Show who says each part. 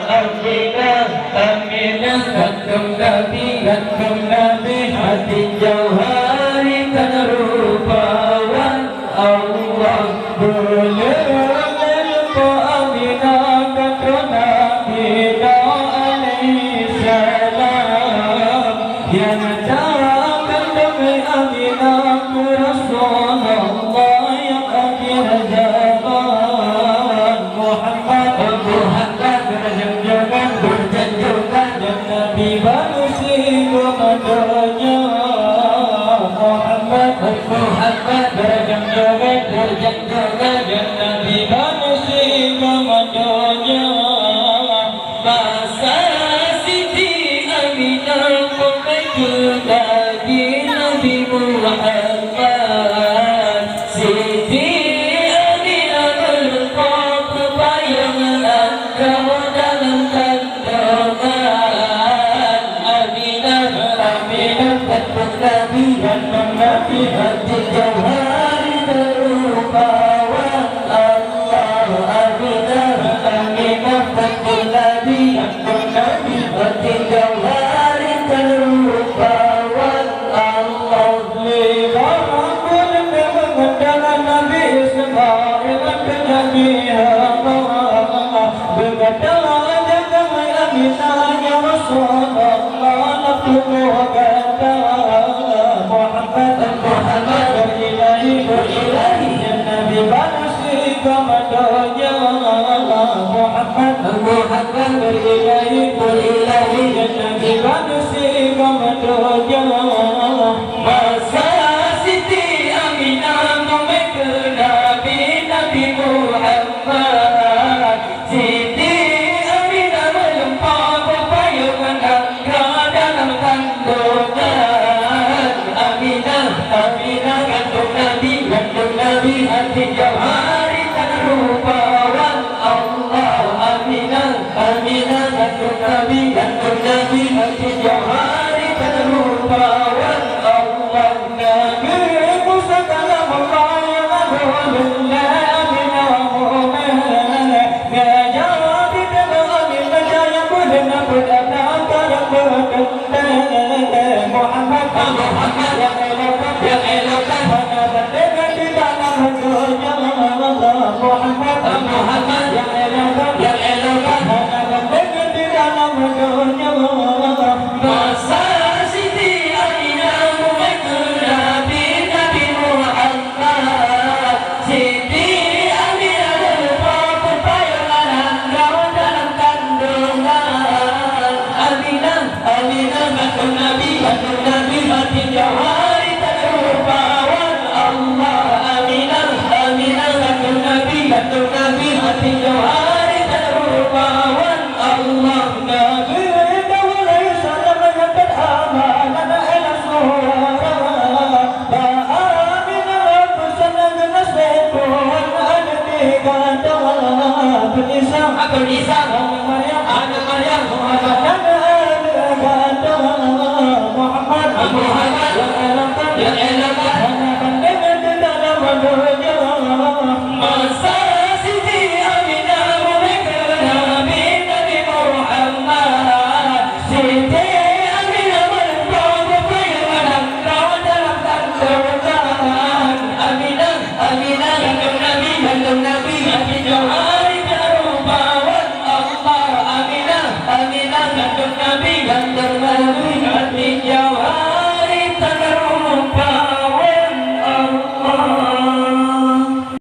Speaker 1: Aminah, Aminah, gantung Nabi hati jauhari kan rupawan Allah boleh melpo Aminah gantung Nabi alaihi salam yang jauhkan demi Aminah ke Rasulullah yang akhir zaman Muhammad berjanjikan dan Nabi manusia kepadanya Muhammad berjanjikan dan Nabi manusia kepadanya masa Siti Aminah pemikul lagi Nabi Muhammad Siti Aminah melengkap kebayangan kamu dalam kandungan Aminah gantung Nabi hati jauhari terupawan Allah Aminah gantung Nabi hati jauhari terupawan Allah lima bulan mengendalan Nabi Ismail menjadi hamba berkata jangan Aminah ya Rasulullah nafsuku kata Muhammad berilahi ya Nabi manusia kemadanya Muhammad berilahi ya Nabi manusia kemadanya masa Siti Aminah memikul Nabi Muhammad Siti Aminah melempar pepayungan angka dalam kandungan Aminah gantung Nabi hati jauhari tak rupawan Allah Aminah gantung Nabi hati jauhari tak rupawan Allah Nabi Musa kalam Allah yang adulullah Aminah mu'minah ngajak di dalam Aminah jaya budana budana yang berkendang Muhammad yang elokkan mana berdekat di dalam hatinya Muhammad yang elokkan mana berdekat di dalam hatinya masa Siti Aminah memikul Nabi Muhammad Siti Aminah lupa pepayungan angkau dalam kandungan Aminah gantung Nabi hati jauhari tak rupawan Allah Aminah gantung Nabi hati jauhari tak rupawan Allah Nabi dahulu salam menyambut amanah ila suara Aminah bersama dengan sepuan ada tiga Abul Isa anak Maryam Muhammad yang elokkan dengan dalam wajahnya